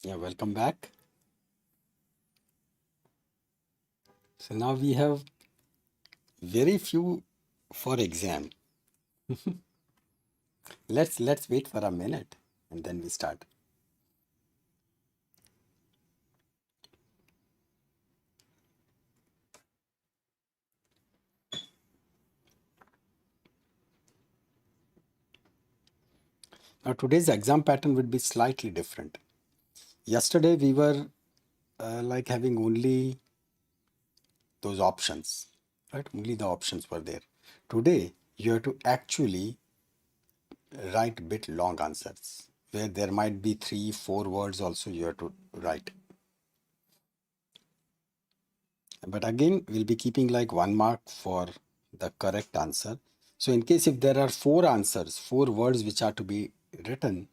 Yeah, welcome back. So now we have very few for exam. Let's wait for a minute and then we start. Now today's exam pattern would be slightly different. Yesterday we were like having only those options, right? Only the options were there. Today you have to actually write bit long answers where there might be 3, 4 words also you have to write. But again, we'll be keeping like 1 mark for the correct answer. So in case if there are 4 answers, 4 words which are to be written,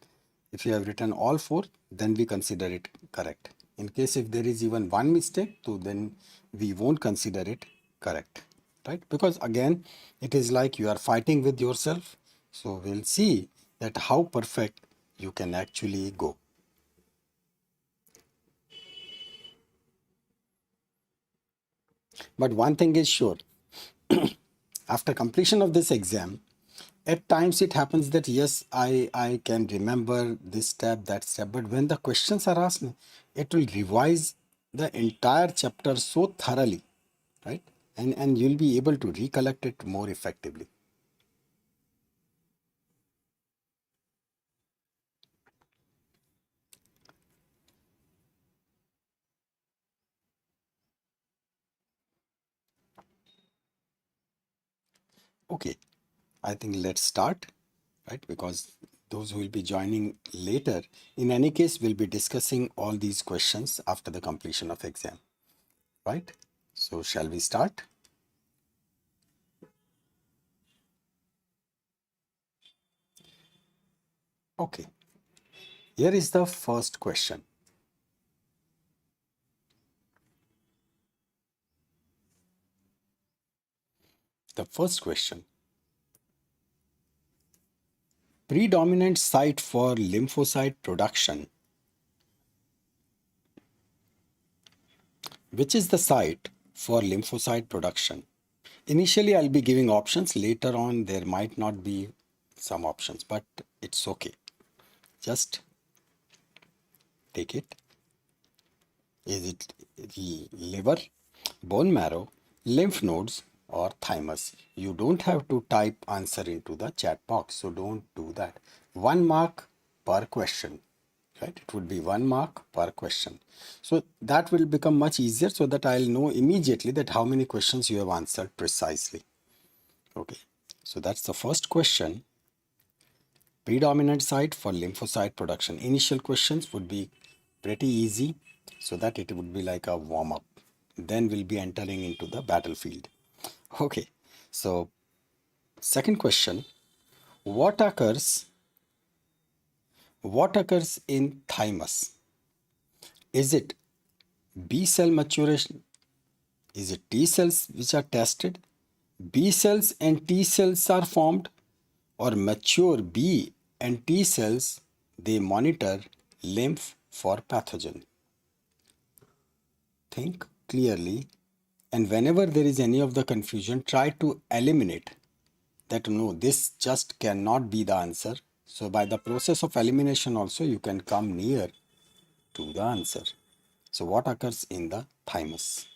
if you have written all 4, then we consider it correct. In case if there is even one mistake, so then we won't consider it correct, right? Because again, it is like you are fighting with yourself. So we'll see that how perfect you can actually go. But one thing is sure, after completion of this exam, at times it happens that yes, I can remember this step, that step, but when the questions are asked, it will revise the entire chapter so thoroughly, right? And you'll be able to recollect it more effectively. Okay, I think let's start, right? Because those who will be joining later, in any case, we'll be discussing all these questions after the completion of exam, right? So shall we start? Okay, here is the first question. The first question: predominant site for lymphocyte production. Which is the site for lymphocyte production? Initially, I'll be giving options. Later on, there might not be some options, but it's okay. Just take it. Is it liver, bone marrow, lymph nodes, or thymus? You don't have to type answer into the chat box, so don't do that. 1 mark per question, right? It would be 1 mark per question. So that will become much easier so that I'll know immediately that how many questions you have answered precisely. Okay, so that's the first question. Predominant site for lymphocyte production. Initial questions would be pretty easy so that it would be like a warm up. Then we'll be entering into the battlefield. Okay, so second question, what occurs what occurs in thymus? Is it B cell maturation? Is it T cells which are tested? B cells and T cells are formed, or mature B and T cells, they monitor lymph for pathogen. Think clearly, and whenever there is any of the confusion, try to eliminate that. No, this just cannot be the answer. So by the process of elimination also you can come near to the answer. So what occurs in the thymus?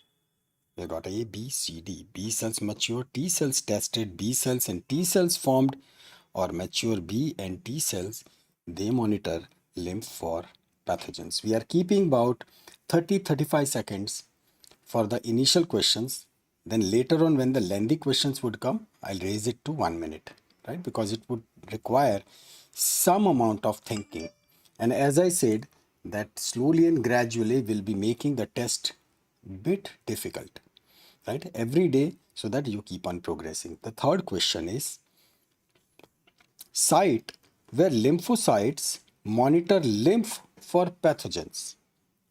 We got A, B, C, D. B cells mature, T cells tested, B cells and T cells formed, or mature B and T cells, they monitor lymph for pathogens. We are keeping about 30-35 seconds for the initial questions. Then later on when the lengthy questions would come, I'll raise it to 1 minute, right? Because it would require some amount of thinking. And as I said, that slowly and gradually we'll be making the test bit difficult, right? Every day, so that you keep on progressing. The third question is site where lymphocytes monitor lymph for pathogens.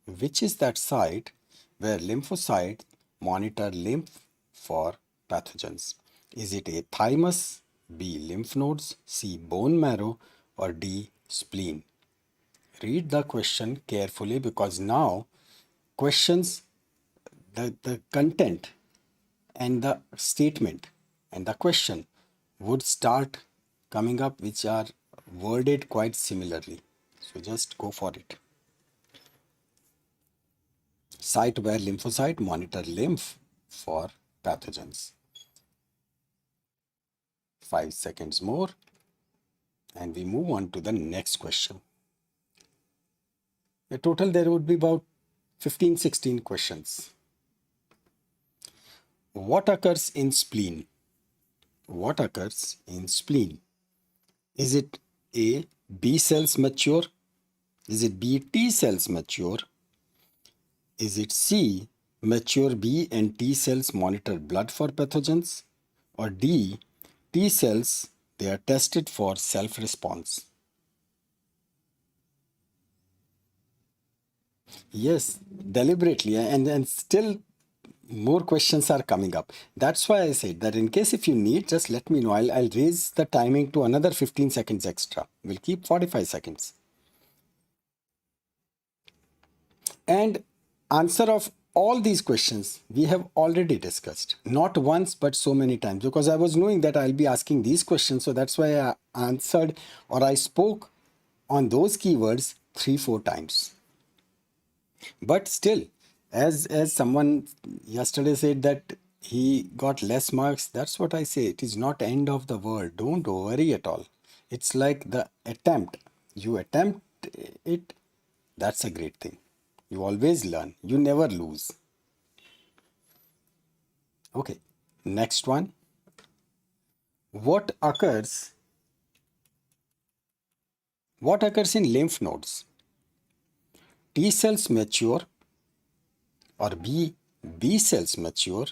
Which is that site where lymphocytes monitor lymph for pathogens? Is it A, thymus, B, lymph nodes, C, bone marrow, or D, spleen? read the question carefully, because now questions, the content and the statement and the question would start coming up, which are worded quite similarly. So just go for it. Site where lymphocyte monitor lymph for pathogens. 5 seconds more and we move on to the next question. In total there would be about 15-16 questions. What occurs in spleen? What occurs in spleen? Is it A, B cells mature? Is it B, T cells mature? Is it C, mature B and T cells monitor blood for pathogens? Or D, T cells, they are tested for self-response? Yes, deliberately, and still more questions are coming up. That's why I said that in case if you need, just let me know. I'll raise the timing to another 15 seconds extra. We'll keep 45 seconds. And answer of all these questions we have already discussed, not once but so many times, because I was knowing that I'll be asking these questions, so that's why I answered or I spoke on those keywords 3-4 times. But still, as someone yesterday said that he got less marks, that's what I say. It is not end of the world. Don't worry at all. It's like the attempt. You attempt it, that's a great thing. You always learn. You never lose. Okay, next one. What occurs? What occurs in lymph nodes? T cells mature, or B cells mature,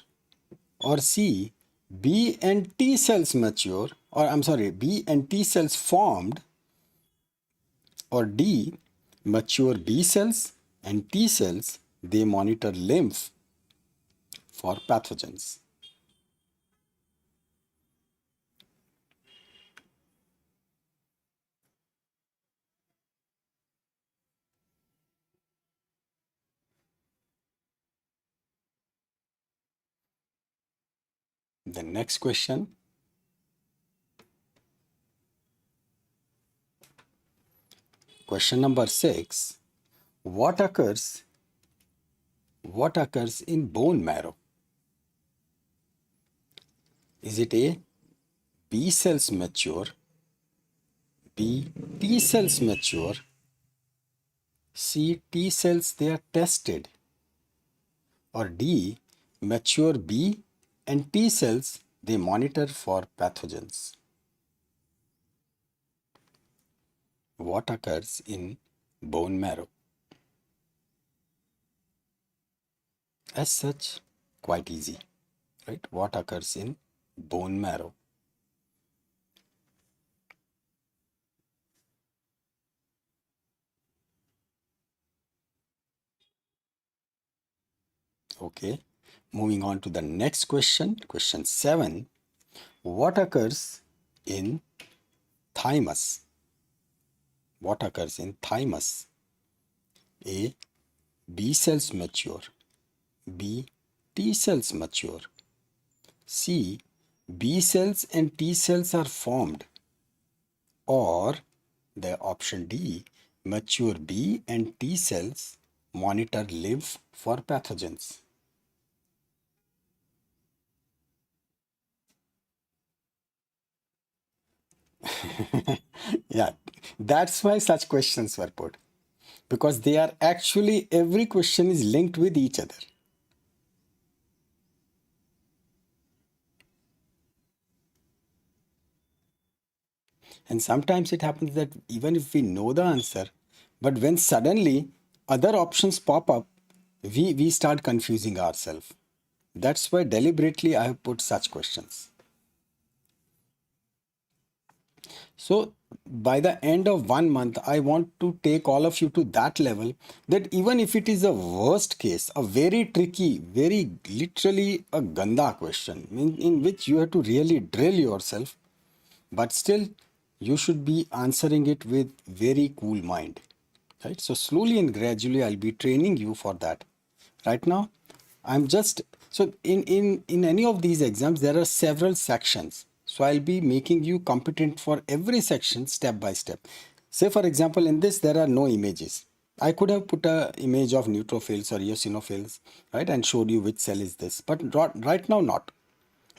or C, B and T cells mature, or I'm sorry, B and T cells formed, or D, mature B cells and T cells, they monitor lymph for pathogens. The next question. Question number 6. What occurs in bone marrow? Is it A, B cells mature, B, T cells mature, C, T cells they are tested, or D, mature B and T cells they monitor for pathogens? What occurs in bone marrow? As such, quite easy, right? What occurs in bone marrow? Okay, moving on to the next question. Question 7. What occurs in thymus? What occurs in thymus? A, B cells mature, B, T cells mature, C, B cells and T cells are formed, or the option D, mature B and T cells monitor lymph for pathogens. Yeah, that's why such questions were put, because they are actually, every question is linked with each other. And sometimes it happens that even if we know the answer, but when suddenly other options pop up, we start confusing ourselves. That's why deliberately I have put such questions. So by the end of 1 month, I want to take all of you to that level that even if it is a worst case, a very tricky, very literally a ganda question in which you have to really drill yourself, but still you should be answering it with very cool mind. right? So slowly and gradually I'll be training you for that. Right now I'm just, so in any of these exams there are several sections, so I'll be making you competent for every section step by step. Say for example, in this there are no images. I could have put a image of neutrophils or eosinophils, right, and showed you which cell is this, but right now not.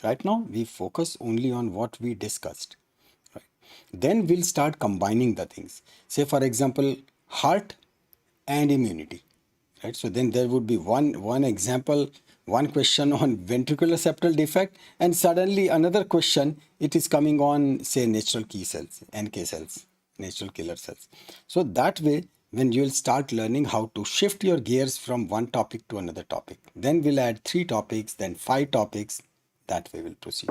Right now we focus only on what we discussed, right? Then we'll start combining the things. Say for example, heart and immunity, right? So then there would be one example, one question on ventricular septal defect, and suddenly another question, it is coming on say natural key cells, NK cells, natural killer cells. So that way, when you'll start learning how to shift your gears from one topic to another topic, then we'll add 3 topics, then 5 topics. That way we'll proceed.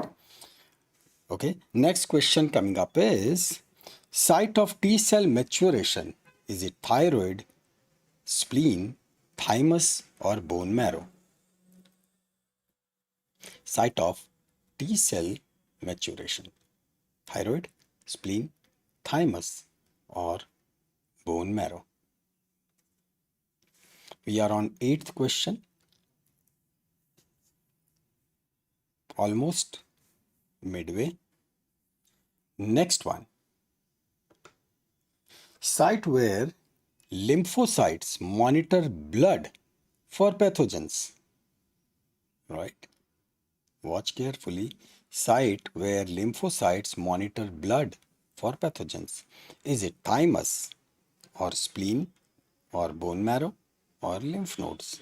Okay, next question coming up is site of T cell maturation. Is it thyroid, spleen, thymus, or bone marrow? Site of T cell maturation. Thyroid, spleen, thymus, or bone marrow. We are on 8th question. Almost midway. Next one. Site where lymphocytes monitor blood for pathogens. Right? Watch carefully. Site where lymphocytes monitor blood for pathogens. Is it thymus or spleen or bone marrow or lymph nodes?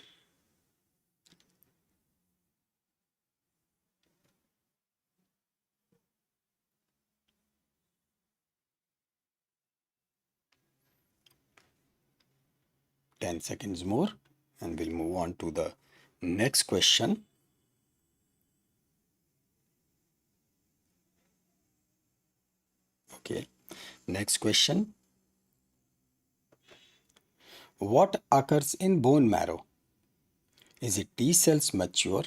Ten seconds more and we'll move on to the next question. Okay, next question. What occurs in bone marrow? Is it T cells mature,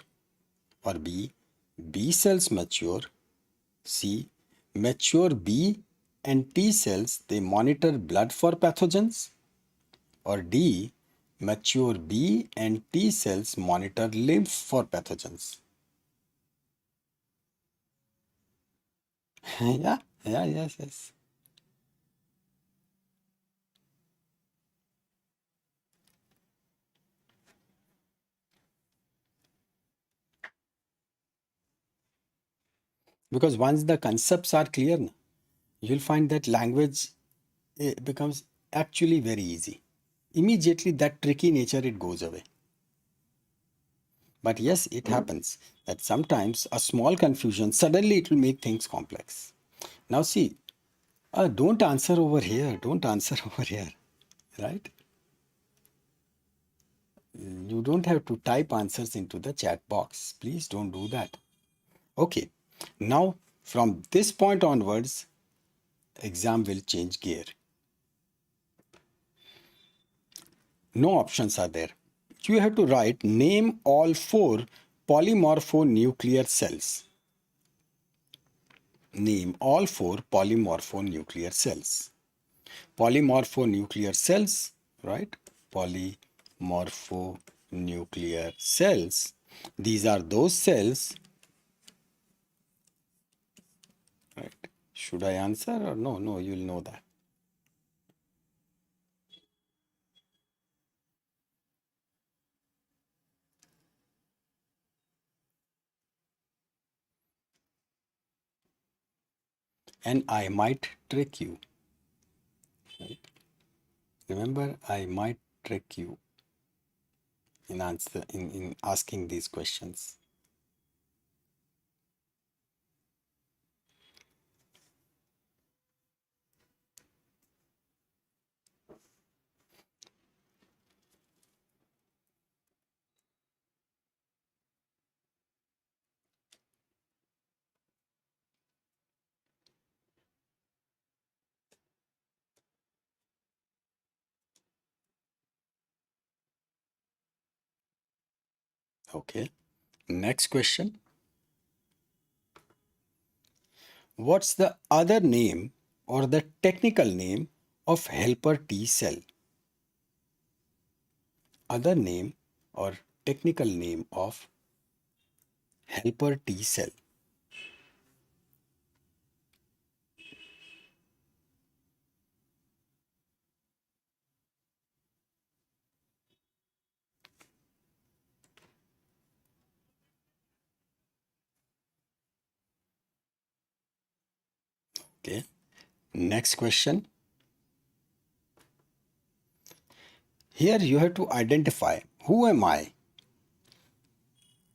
or B cells mature, C mature B and T cells they monitor blood for pathogens, or D mature B and T cells monitor lymph for pathogens? Yeah, yeah, yes, yes. Because once the concepts are clear, you'll find that language becomes actually very easy. Immediately that tricky nature it goes away. But yes, it happens that sometimes a small confusion suddenly it will make things complex. Now see, don't answer over here, don't answer over here, right? You don't have to type answers into the chat box. Please don't do that. Okay, now from this point onwards, exam will change gear. No options are there. You have to write name all 4 polymorphonuclear cells. Name all 4 polymorphonuclear cells. Polymorphonuclear cells, right? Polymorphonuclear cells. These are those cells, right? Should I answer or no? No, you'll know that. And I might trick you. Right? Remember, I might trick you in asking these questions. Okay. Next question. What's the other name or the technical name of helper T cell? other name or technical name of helper T cell? Okay. Next question. Here you have to identify who am I?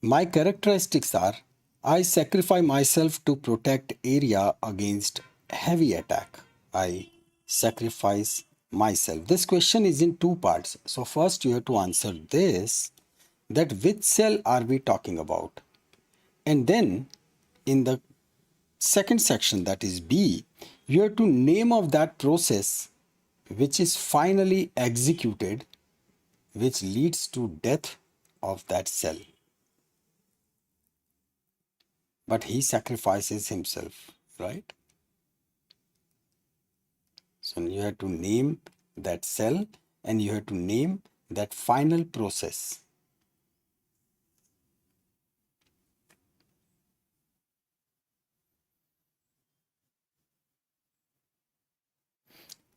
My characteristics are I sacrifice myself to protect area against heavy attack. I sacrifice myself. This question is in two parts. So first you have to answer this, that which cell are we talking about? And then in the second section, that is B, you have to name of that process which is finally executed, which leads to death of that cell. But he sacrifices himself, right? So you have to name that cell and you have to name that final process.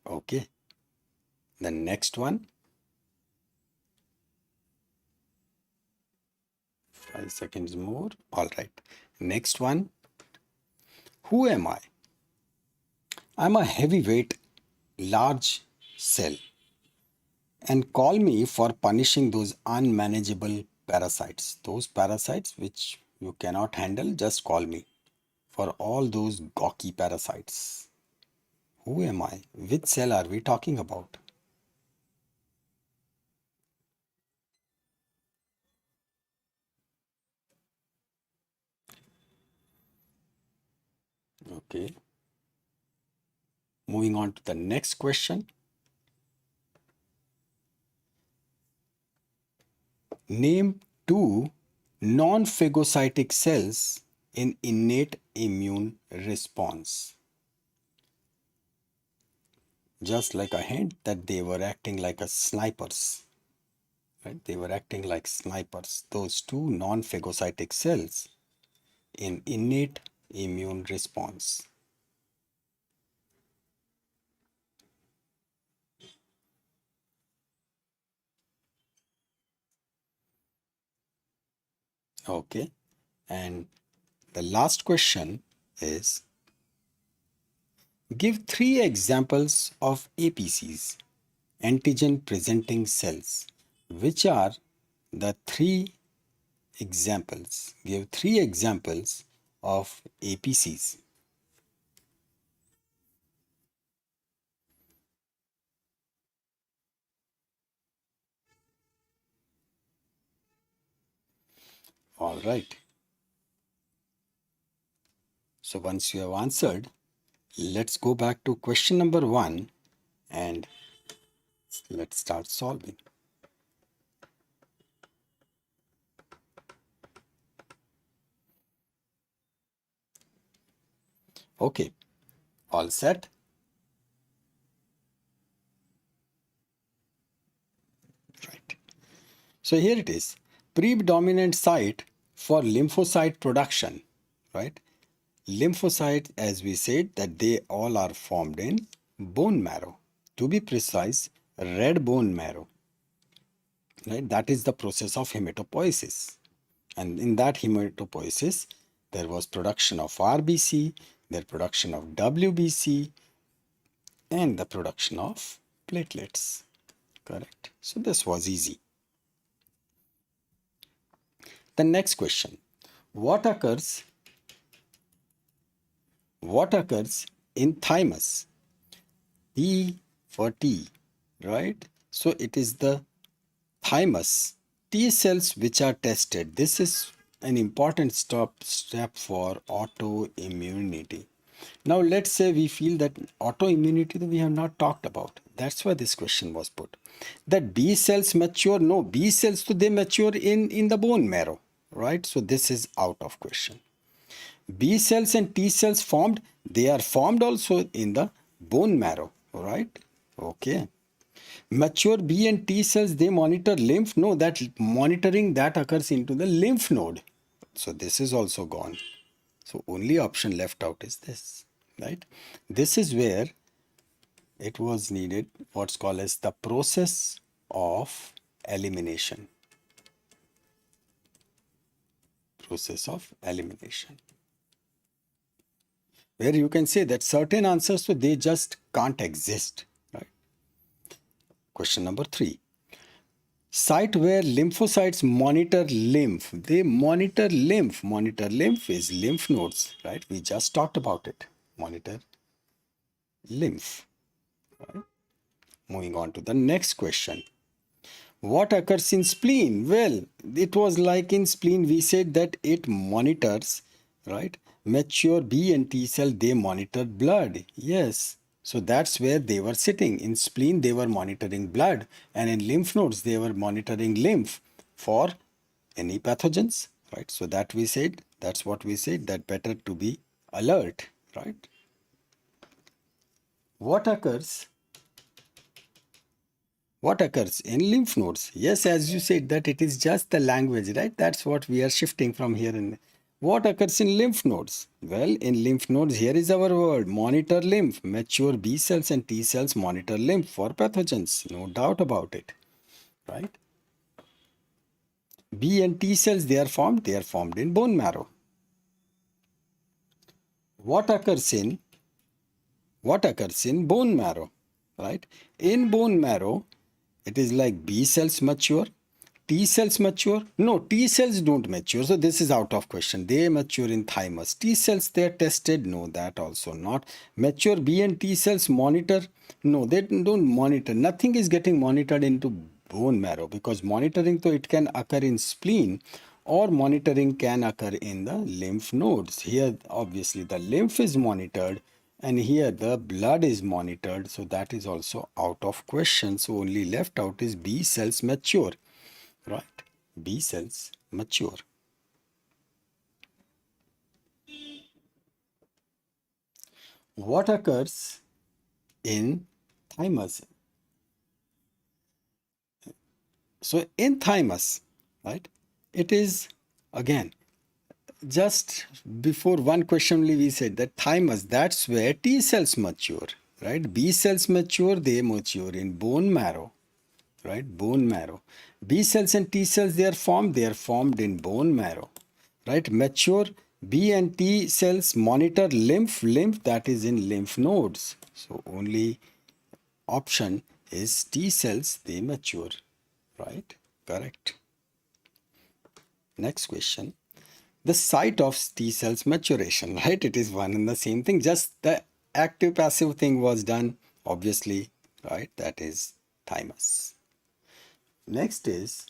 Okay. The next one, 5 seconds more. All right. Next one, who am I? I'm a heavyweight, large cell. And call me for punishing those unmanageable parasites. Those parasites which you cannot handle, just call me for all those gawky parasites. Who am I? Which cell are we talking about? Okay. Moving on to the next question. Name two non-phagocytic cells in innate immune response. Just like a hint that they were acting like a snipers. Right? They were acting like snipers. Those two non-phagocytic cells in innate immune response. Okay. And the last question is, give three examples of APCs, antigen presenting cells. Which are the three examples? Give three examples of APCs. All right. So once you have answered, let's go back to question number 1 and let's start solving. Okay, all set? Right. So here it is, predominant site for lymphocyte production, right? Lymphocytes, as we said, that they all are formed in bone marrow. To be precise, red bone marrow, right? That is the process of hematopoiesis. And in that hematopoiesis, there was production of RBC, their production of WBC, and the production of platelets. Correct. So this was easy. The next question, what occurs in thymus? T for T, right? So it is the thymus. T cells which are tested. This is an important step for autoimmunity. Now let's say we feel that autoimmunity that we have not talked about. That's why this question was put. That B cells mature. No, B cells, so they mature in the bone marrow, right? So this is out of question. B cells and T cells formed, they are formed also in the bone marrow, right? Okay. Mature B and T cells, they monitor lymph. No, that monitoring that occurs into the lymph node. So this is also gone. So only option left out is this, right? This is where it was needed what's called as the process of elimination. Process of elimination. Where you can say that certain answers, so they just can't exist, right? Question number 3. Site where lymphocytes monitor lymph. They monitor lymph. Monitor lymph is lymph nodes, right? We just talked about it. Monitor lymph. Right? Moving on to the next question. What occurs in spleen? Well, it was like in spleen, we said that it monitors, right? Mature B and T cell, they monitor blood. Yes. So that's where they were sitting. In spleen, they were monitoring blood. And in lymph nodes, they were monitoring lymph for any pathogens, right? So that we said, that's what we said, that better to be alert, right? What occurs in lymph nodes? Yes, as you said that it is just the language, right? That's what we are shifting from here. And what occurs in lymph nodes? Well, in lymph nodes, here is our word, monitor lymph. Mature B cells and T cells monitor lymph for pathogens. No doubt about it, right? B and T cells, they are formed in bone marrow. What occurs in bone marrow, right? In bone marrow, it is like B cells mature, T cells mature. No, T cells don't mature. So this is out of question. They mature in thymus. T cells, they are tested. No, that also not. Mature B and T cells monitor. No, they don't monitor. Nothing is getting monitored into bone marrow, because monitoring, though it can occur in spleen, or monitoring can occur in the lymph nodes. Here, obviously, the lymph is monitored, and here the blood is monitored. So that is also out of question. So only left out is B cells mature, right? B cells mature. What occurs in thymus? So in thymus, right, it is again just before one question only we said that thymus, that's where T cells mature, right? B cells mature, they mature in bone marrow, right? Bone marrow. B cells and T cells, they are formed in bone marrow, right? Mature B and T cells monitor lymph, that is in lymph nodes. So only option is T cells, they mature, right? Correct. Next question. The site of T cells maturation, right? It is one and the same thing. Just the active passive thing was done, obviously, right? That is thymus. Next is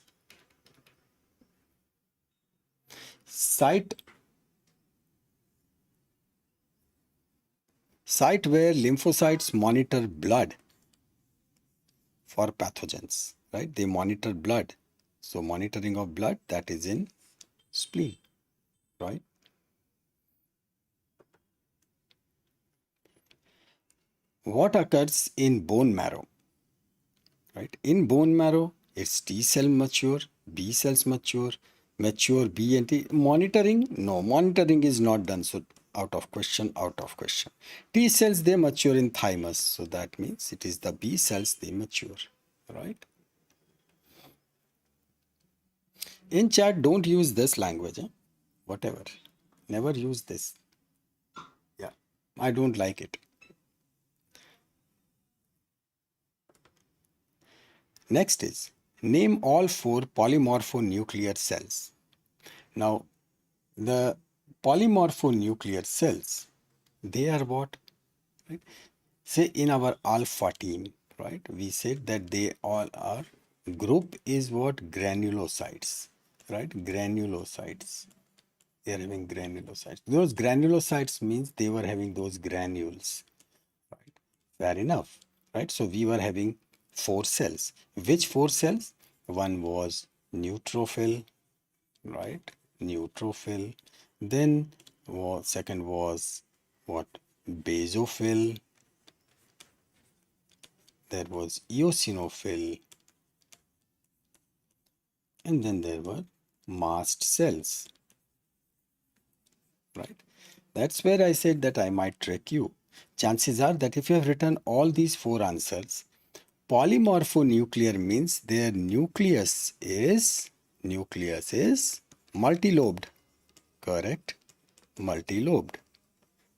site where lymphocytes monitor blood for pathogens, right? They monitor blood. So monitoring of blood, that is in spleen, right? What occurs in bone marrow, right? In bone marrow, it's T cell mature, B cells mature, mature B and T. Monitoring, no, monitoring is not done. So out of question. T cells, they mature in thymus. So that means it is the B cells, they mature, right? In chat, don't use this language, whatever. Never use this. Yeah, I don't like it. Next is name all 4 polymorphonuclear cells. Now, the polymorphonuclear cells, they are what? Right? Say in our alpha team, right? We said that they all are, group is what? Granulocytes, right? Granulocytes. They are having granulocytes. Those granulocytes means they were having those granules, right? Fair enough, right? So we were having 4 cells. Which 4 cells? One was neutrophil, right? Neutrophil. Then second was what? Basophil. there was eosinophil, and then there were mast cells, right? That's where I said that I might trick you. Chances are that if you have written all these four answers, polymorphonuclear means their nucleus is multilobed, correct? Multilobed.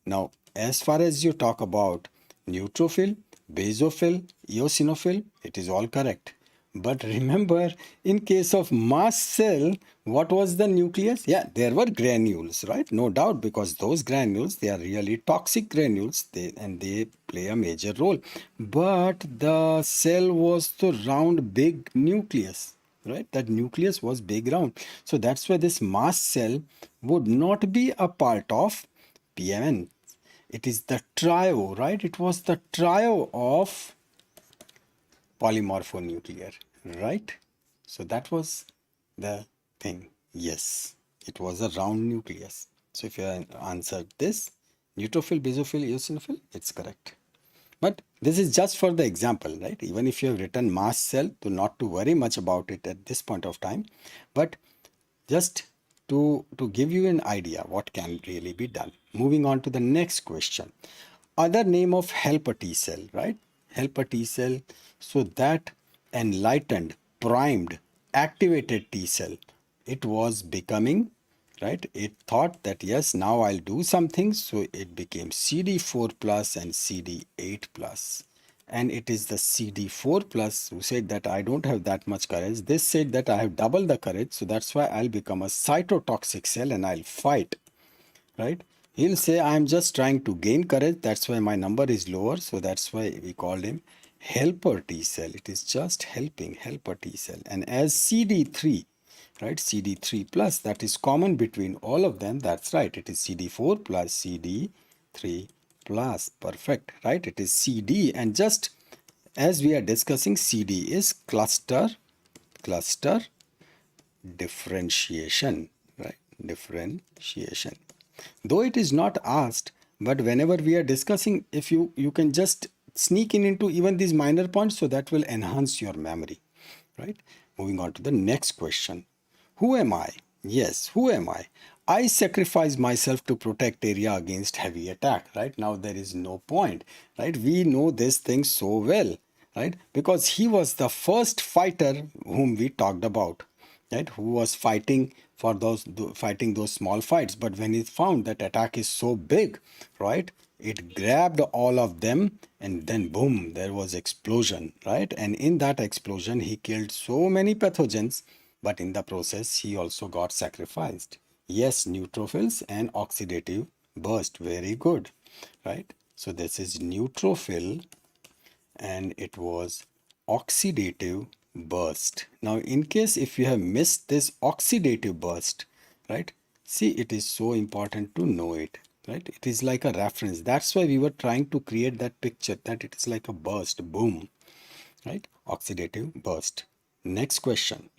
Now, as far as you talk about neutrophil, basophil, eosinophil, it is all correct. But remember, in case of mast cell, what was the nucleus? Yeah, there were granules, right? No doubt, because those granules, they are really toxic granules, and they play a major role. But the cell was the round, big nucleus, right? That nucleus was big, round. So that's why this mast cell would not be a part of PMN. It is the trio, right? It was the trio of polymorphonuclear, right? So that was the thing. Yes, it was a round nucleus. So if you answered this, neutrophil, basophil, eosinophil, it's correct. But this is just for the example, right? Even if you have written mast cell, to not to worry much about it at this point of time. But just to give you an idea what can really be done. Moving on to the next question. Other name of helper T cell, right? Helper T cell. So that enlightened, primed, activated T cell, it was becoming, right? It thought that yes, now I'll do something. So it became CD4 plus and CD8 plus. And it is the CD4 plus who said that I don't have that much courage. This said that I have double the courage. So that's why I'll become a cytotoxic cell and I'll fight, right? He'll say I'm just trying to gain courage. That's why my number is lower. So that's why we called him helper T cell. It is just helping, helper T cell. And as CD3, right, CD3 plus, that is common between all of them. That's right. It is CD4 plus CD3 plus. Perfect, right? It is CD. And just as we are discussing, CD is cluster differentiation, right? Differentiation. Though it is not asked, but whenever we are discussing, if you can just sneak in into even these minor points, so that will enhance your memory, right? Moving on to the next question. Who am I? Yes, who am I? I sacrifice myself to protect area against heavy attack, right? Now there is no point, right? We know this thing so well, right? Because he was the first fighter whom we talked about, right? Who was fighting for fighting those small fights. But when he found that attack is so big, right? It grabbed all of them and then boom, there was explosion, right? And in that explosion, he killed so many pathogens, but in the process, he also got sacrificed. Yes, neutrophils and oxidative burst. Very good, right? So this is neutrophil and it was oxidative burst. Now, in case if you have missed this oxidative burst, right? See, it is so important to know it, right? It is like a reference. That's why we were trying to create that picture that it is like a burst, boom, right? Oxidative burst. Next question.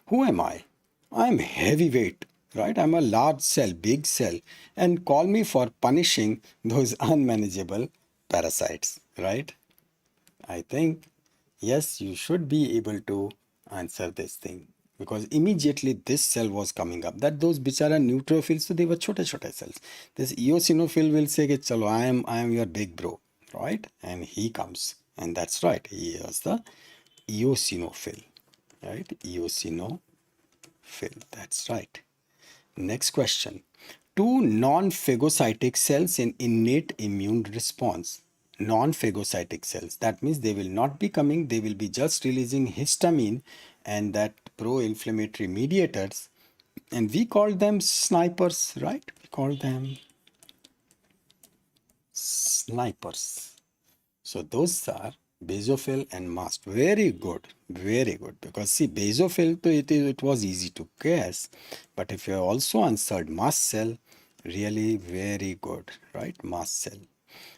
Who am I? I'm heavyweight, right? I'm a large cell, big cell, and call me for punishing those unmanageable parasites, right? I think, yes, you should be able to answer this thing because immediately this cell was coming up. That those bichara neutrophils, so they were छोटे cells. This eosinophil will say, कि, चलो, I am your big bro, right? And he comes, and that's right. He is the eosinophil, right? Eosinophil. That's right. Next question. Two non-phagocytic cells in innate immune response. Non-phagocytic cells. That means they will not be coming, they will be just releasing histamine and that pro-inflammatory mediators. And we call them snipers, right? We call them snipers. So those are basophil and mast. Very good, very good. Because see, basophil, it was easy to guess. But if you have also answered mast cell, really very good, right? Mast cell.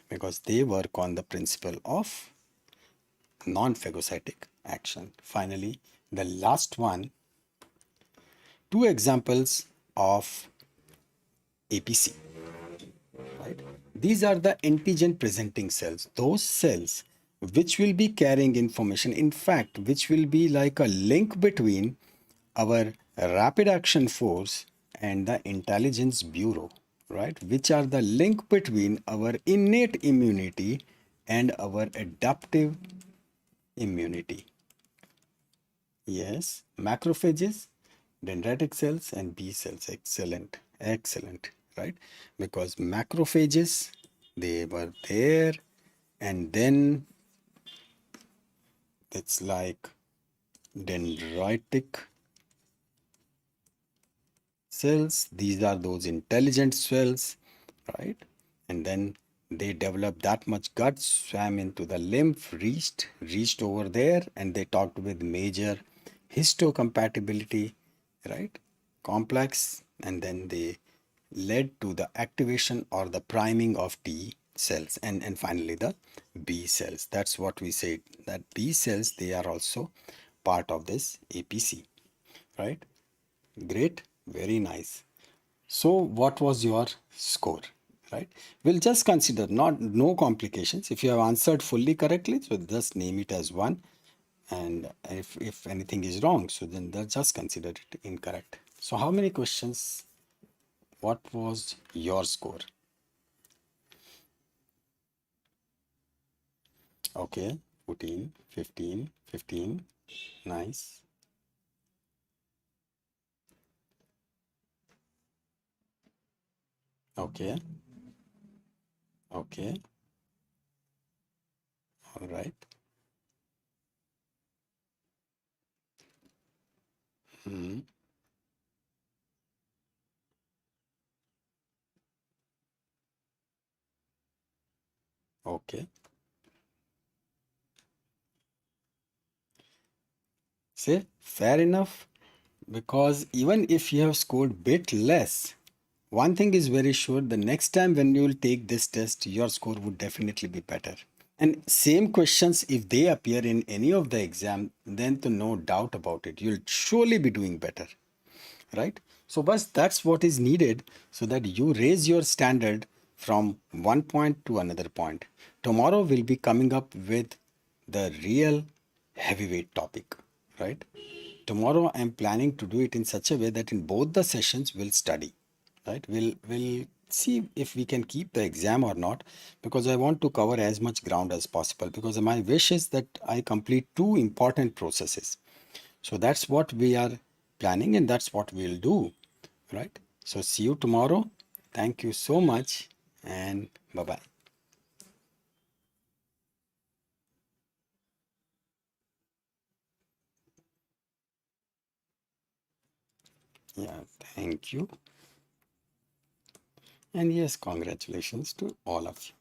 Because they work on the principle of non-phagocytic action. Finally, the last one, two examples of APC, right? These are the antigen presenting cells, those cells which will be carrying information, in fact, which will be like a link between our rapid action force and the intelligence bureau, right? Which are the link between our innate immunity and our adaptive immunity. Yes, macrophages, dendritic cells, and B cells. Excellent, excellent, right? Because macrophages, they were there, and then it's like dendritic cells. These are those intelligent cells, right? And then they developed that much guts, swam into the lymph, reached over there, and they talked with major histocompatibility, right? Complex, and then they led to the activation or the priming of T cells, and finally the B cells. That's what we said, that B cells, they are also part of this APC, right? Great, very nice. So what was your score, right? We'll just consider, not no complications. If you have answered fully correctly, so just name it as 1. And if anything is wrong, so then just consider it incorrect. So how many questions? What was your score? Okay, 14, 15, 15. Nice. Okay, okay, all right. Hmm. Okay. Say, fair enough. Because even if you have scored bit less, one thing is very sure, the next time when you will take this test, your score would definitely be better. And same questions, if they appear in any of the exam, then to no doubt about it, you'll surely be doing better, right? So bus, that's what is needed so that you raise your standard from one point to another point. Tomorrow we'll be coming up with the real heavyweight topic, right? Tomorrow I'm planning to do it in such a way that in both the sessions we'll study, right? We'll see if we can keep the exam or not, because I want to cover as much ground as possible, because my wish is that I complete two important processes. So that's what we are planning, and that's what we'll do, right? So see you tomorrow. Thank you so much, and bye bye. Yeah, thank you. And yes, congratulations to all of you.